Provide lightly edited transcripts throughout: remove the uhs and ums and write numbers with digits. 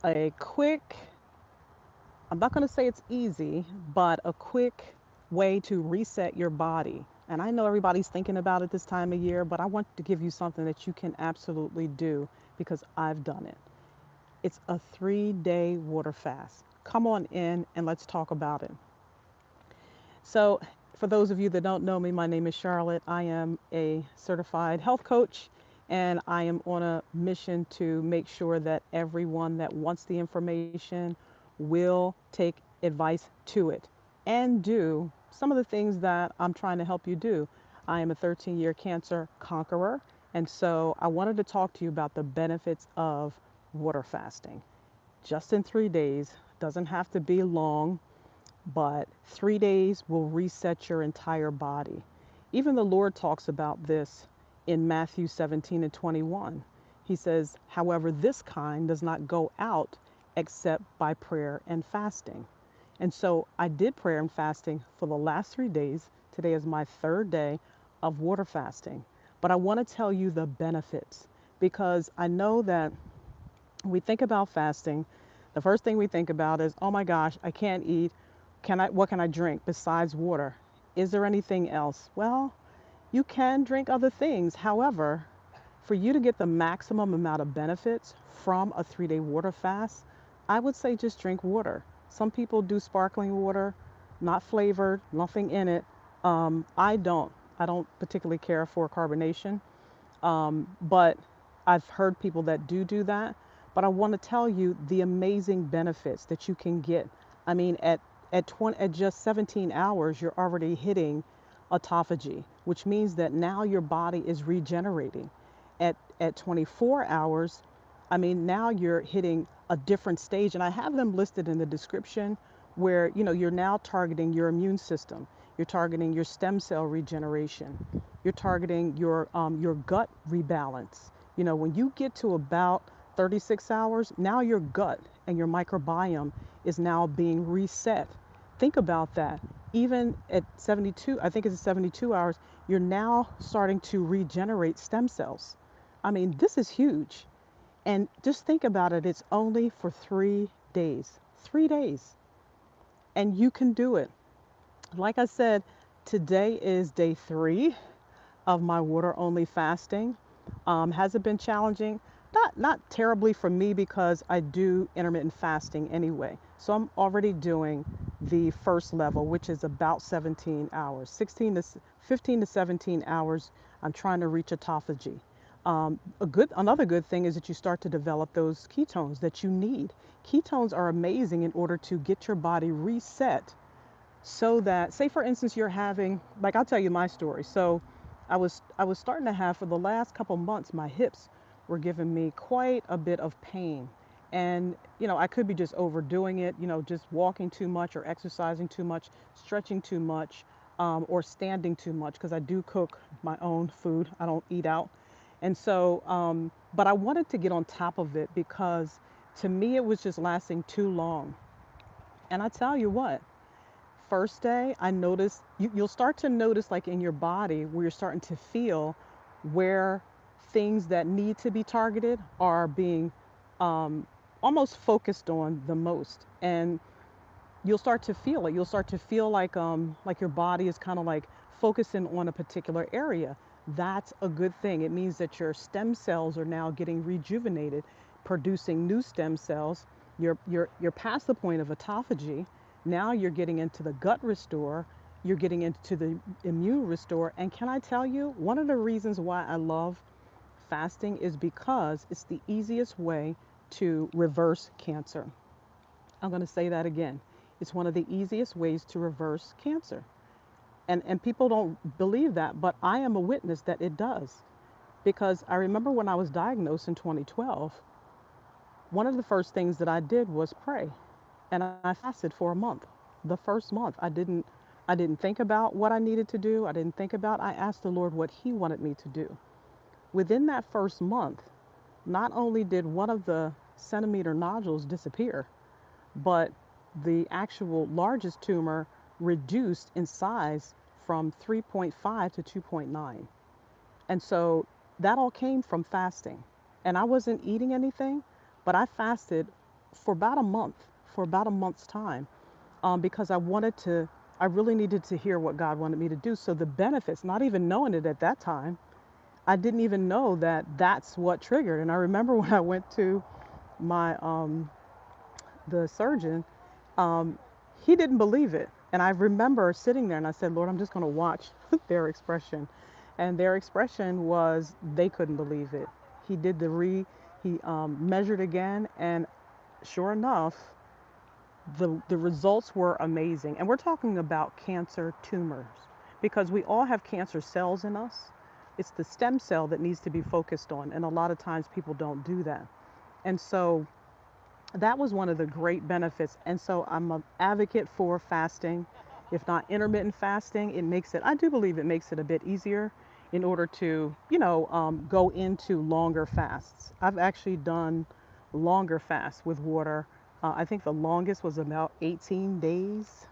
a quick, I'm not going to say it's easy, but a quick way to reset your body. And I know everybody's thinking about it this time of year, but I want to give you something that you can absolutely do because I've done it. It's a 3-day water fast. Come on in and let's talk about it. So, for those of you that don't know me, my name is Charlotte. I am a certified health coach, and I am on a mission to make sure that everyone that wants the information will take advice to it and do some of the things that I'm trying to help you do. I am a 13-year cancer conqueror, and so I wanted to talk to you about the benefits of water fasting. Just in 3 days, doesn't have to be long, but 3 days will reset your entire body. Even the Lord talks about this in Matthew 17 and 21. He says, however, this kind does not go out except by prayer and fasting. And so I did prayer and fasting for the last 3 days. Today is my third day of water fasting. But I want to tell you the benefits because I know that we think about fasting, the first thing we think about is, oh my gosh, I can't eat. What can I drink besides water? Is there anything else? Well, you can drink other things. However, for you to get the maximum amount of benefits from a 3-day water fast, I would say just drink water. Some people do sparkling water, not flavored, nothing in it. I don't. I don't particularly care for carbonation. But I've heard people that do that. But I want to tell you the amazing benefits that you can get. I mean, at just 17 hours, you're already hitting autophagy, which means that now your body is regenerating. At 24 hours, I mean, now you're hitting a different stage, and I have them listed in the description where you're now targeting your immune system, you're targeting your stem cell regeneration, you're targeting your gut rebalance. When you get to about 36 hours, now your gut and your microbiome is now being reset. Think about that. Even at 72, I think it's 72 hours, you're now starting to regenerate stem cells. I mean, this is huge. And just think about it, it's only for 3 days. 3 days. And you can do it. Like I said, today is day 3 of my water only fasting. Has it been challenging? Not terribly for me because I do intermittent fasting anyway. So I'm already doing the first level, which is about 17 hours, 15 to 17 hours. I'm trying to reach autophagy. Another good thing is that you start to develop those ketones that you need. Ketones are amazing in order to get your body reset so that, say for instance, you're having, like I'll tell you my story. So I was starting to have, for the last couple months, my hips were giving me quite a bit of pain. And I could be just overdoing it, just walking too much or exercising too much, stretching too much, or standing too much because I do cook my own food. I don't eat out. And so, but I wanted to get on top of it because to me it was just lasting too long. And I tell you what, first day I noticed you'll start to notice, like in your body, where you're starting to feel where things that need to be targeted are being um, almost focused on the most. And you'll start to feel it. You'll start to feel like your body is kind of like focusing on a particular area. That's a good thing. It means that your stem cells are now getting rejuvenated, producing new stem cells. You're past the point of autophagy. Now you're getting into the gut restore. You're getting into the immune restore. And can I tell you, one of the reasons why I love fasting is because it's the easiest way to reverse cancer. I'm going to say that again. It's one of the easiest ways to reverse cancer. And people don't believe that, but I am a witness that it does. Because I remember when I was diagnosed in 2012, one of the first things that I did was pray. And I fasted for a month. The first month, I didn't think about what I needed to do. I asked the Lord what he wanted me to do. Within that first month, not only did one of the centimeter nodules disappear, but the actual largest tumor reduced in size from 3.5 to 2.9. And so that all came from fasting. And I wasn't eating anything, but I fasted for about a month, for about a month's time, because I really needed to hear what God wanted me to do. So the benefits, not even knowing it at that time, I didn't even know that that's what triggered. And I remember when I went to my the surgeon, um, he didn't believe it. And I remember sitting there and I said, Lord, I'm just going to watch their expression. And their expression was they couldn't believe it. He did he measured again, and sure enough, the results were amazing. And we're talking about cancer tumors because we all have cancer cells in us. It's the stem cell that needs to be focused on. And a lot of times people don't do that. And so that was one of the great benefits. And so I'm an advocate for fasting. If not intermittent fasting, I do believe it makes it a bit easier in order to, go into longer fasts. I've actually done longer fasts with water. I think the longest was about 18 days.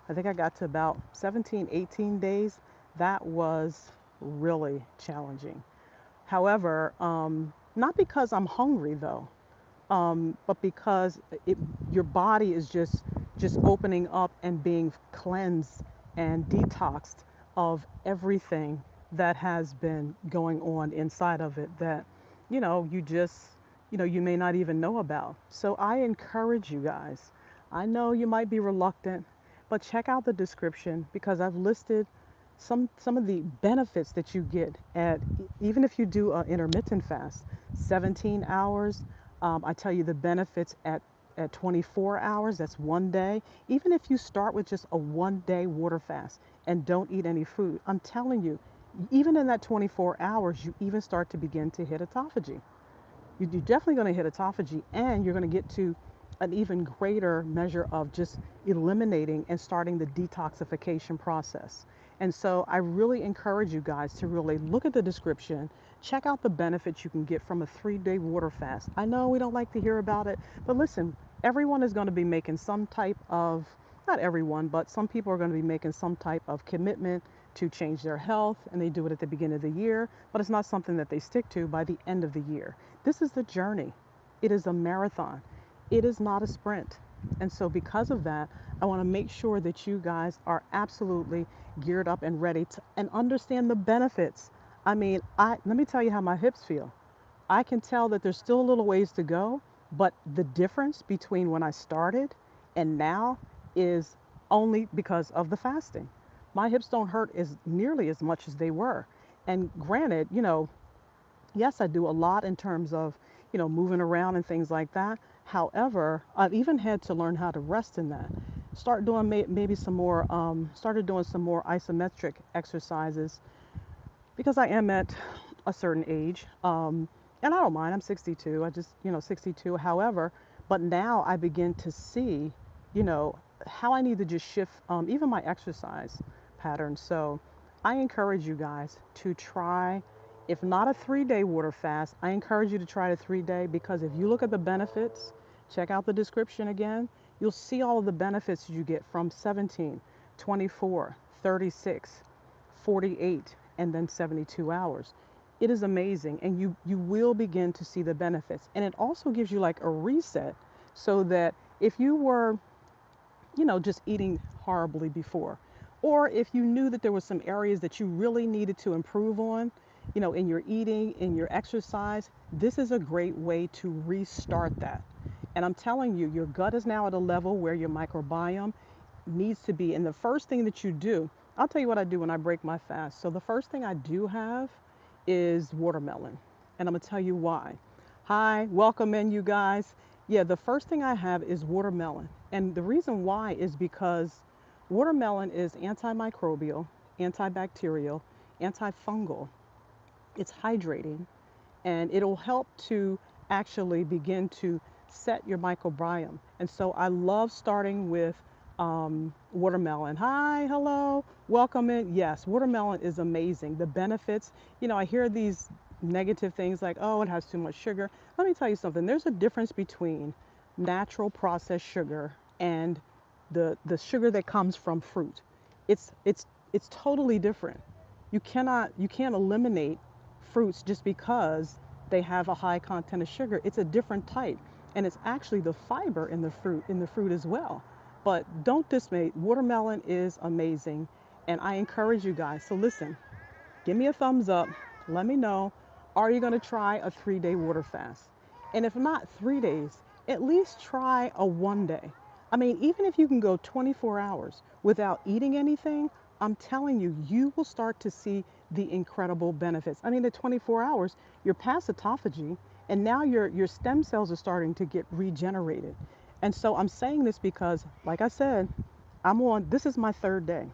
I think I got to about 17, 18 days. That was really challenging. However, not because I'm hungry though, but because your body is just opening up and being cleansed and detoxed of everything that has been going on inside of it that you just you may not even know about. So I encourage you guys. I know you might be reluctant, but check out the description because I've listed some of the benefits that you get at even if you do an intermittent fast, 17 hours. I tell you the benefits at 24 hours, that's one day. Even if you start with just a 1 day water fast and don't eat any food, I'm telling you, even in that 24 hours, you even start to begin to hit autophagy. You're definitely going to hit autophagy, and you're going to get to an even greater measure of just eliminating and starting the detoxification process. And so I really encourage you guys to really look at the description, check out the benefits you can get from a 3-day water fast. I know we don't like to hear about it, but listen, everyone is going to be making some type of, not everyone, but some people are going to be making some type of commitment to change their health, and they do it at the beginning of the year, but it's not something that they stick to by the end of the year. This is the journey. It is a marathon. It is not a sprint. And so because of that, I want to make sure that you guys are absolutely geared up and ready to and understand the benefits. I mean, let me tell you how my hips feel. I can tell that there's still a little ways to go, but the difference between when I started and now is only because of the fasting. My hips don't hurt as nearly as much as they were. And granted, yes, I do a lot in terms of, moving around and things like that. However, I've even had to learn how to rest in that. Start doing maybe some more, started doing some more isometric exercises because I am at a certain age. And I don't mind, I'm 62, I just, 62. However, but now I begin to see, how I need to just shift even my exercise pattern. So I encourage you guys to try, if not a 3-day water fast, I encourage you to try a 3-day because if you look at the benefits, check out the description again, you'll see all of the benefits you get from 17, 24, 36, 48, and then 72 hours. It is amazing, and you will begin to see the benefits. And it also gives you like a reset so that if you were, just eating horribly before, or if you knew that there were some areas that you really needed to improve on, in your eating, in your exercise, this is a great way to restart that. And I'm telling you, your gut is now at a level where your microbiome needs to be. And the first thing that you do, I'll tell you what I do when I break my fast. So the first thing I do have is watermelon. And I'm going to tell you why. Hi, welcome in, you guys. Yeah, the first thing I have is watermelon. And the reason why is because watermelon is antimicrobial, antibacterial, antifungal. It's hydrating, and it'll help to actually begin to set your microbiome. And so I love starting with watermelon. Hi, hello, welcome in. Yes, watermelon is amazing. The benefits, I hear these negative things like, oh, it has too much sugar. Let me tell you something. There's a difference between natural processed sugar and the sugar that comes from fruit. It's totally different. You can't eliminate fruits just because they have a high content of sugar. It's a different type. And it's actually the fiber in the fruit as well. But don't dismay. Watermelon is amazing, and I encourage you guys. So listen, give me a thumbs up. Let me know. Are you going to try a 3-day water fast? And if not 3 days, at least try a 1 day. I mean, even if you can go 24 hours without eating anything, I'm telling you, you will start to see the incredible benefits. I mean, at 24 hours, you're past autophagy, and now your stem cells are starting to get regenerated. And so I'm saying this because, like I said, this is my 3rd day.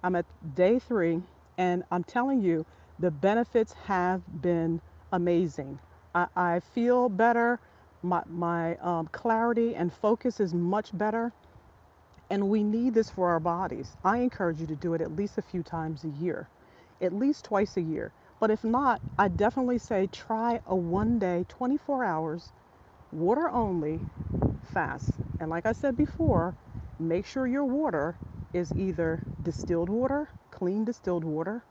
I'm at day 3, and I'm telling you, the benefits have been amazing. I feel better. My clarity and focus is much better, and we need this for our bodies. I encourage you to do it at least a few times a year, at least twice a year. But if not, I definitely say try a 1 day, 24 hours, water only fast. And like I said before, make sure your water is either distilled water, clean distilled water,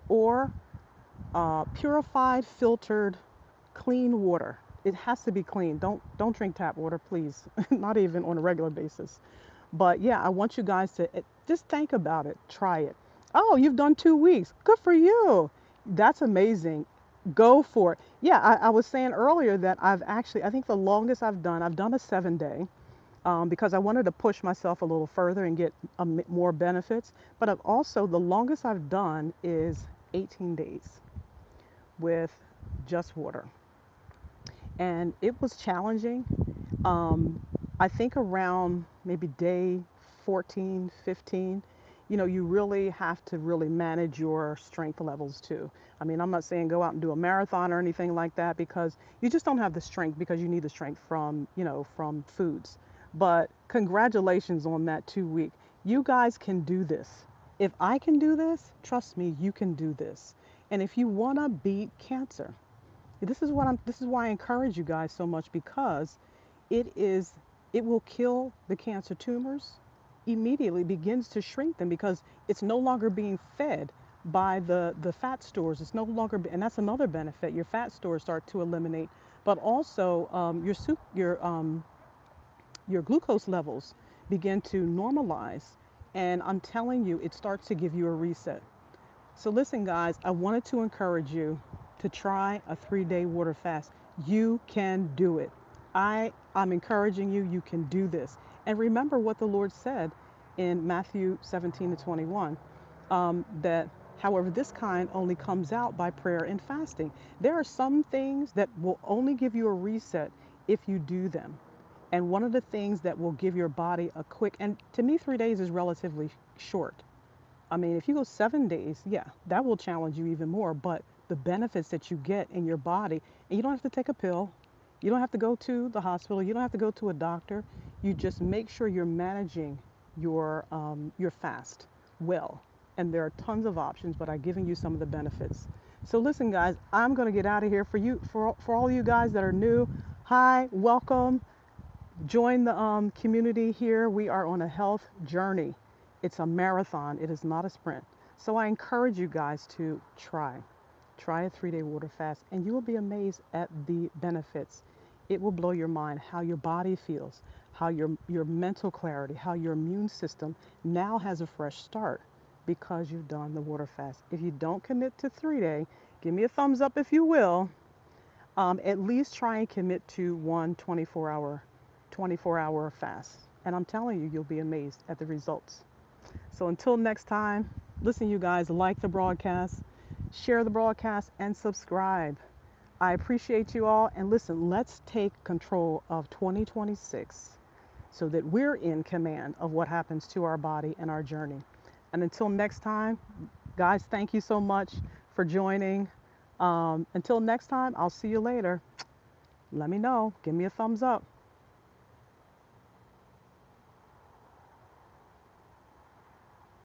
or purified, filtered, clean water. It has to be clean. Don't drink tap water, please. Not even on a regular basis. But yeah, I want you guys to just think about it. Try it. Oh, you've done 2 weeks. Good for you. That's amazing. Go for it. Yeah, I was saying earlier that I think the longest I've done a 7 day, because I wanted to push myself a little further and get more benefits. But I've also, the longest I've done is 18 days with just water. And it was challenging. Um, I think around maybe day 14, 15, you really have to really manage your strength levels too. I mean, I'm not saying go out and do a marathon or anything like that, because you just don't have the strength, because you need the strength from foods. But congratulations on that 2 week. You guys can do this. If I can do this, trust me, you can do this. And if you want to beat cancer, this is why I encourage you guys so much, because it is it will kill the cancer tumors immediately, begins to shrink them, because it's no longer being fed by the fat stores. It's no longer, and that's another benefit. Your fat stores start to eliminate, but also your glucose levels begin to normalize, and I'm telling you, it starts to give you a reset. So listen, guys, I wanted to encourage you to try a 3-day water fast. You can do it. I'm encouraging you, you can do this. And remember what the Lord said in Matthew 17-21, that however, this kind only comes out by prayer and fasting. There are some things that will only give you a reset if you do them. And one of the things that will give your body a quick, and to me, 3 days is relatively short. I mean, if you go 7 days, yeah, that will challenge you even more. But the benefits that you get in your body, and you don't have to take a pill, you don't have to go to the hospital, you don't have to go to a doctor. You just make sure you're managing your fast well. And there are tons of options, but I'm giving you some of the benefits. So listen, guys, I'm going to get out of here. For all you guys that are new, hi, welcome. Join the community here. We are on a health journey. It's a marathon. It is not a sprint. So I encourage you guys to try a 3-day water fast, and you will be amazed at the benefits. It will blow your mind how your body feels, how your mental clarity, how your immune system now has a fresh start because you've done the water fast. If you don't commit to 3-day, give me a thumbs up if you will. At least try and commit to one 24-hour fast. And I'm telling you, you'll be amazed at the results. So until next time, listen, you guys, like the broadcast, share the broadcast, and subscribe. I appreciate you all. And listen, let's take control of 2026 so that we're in command of what happens to our body and our journey. And until next time, guys, thank you so much for joining. Until next time, I'll see you later. Let me know. Give me a thumbs up.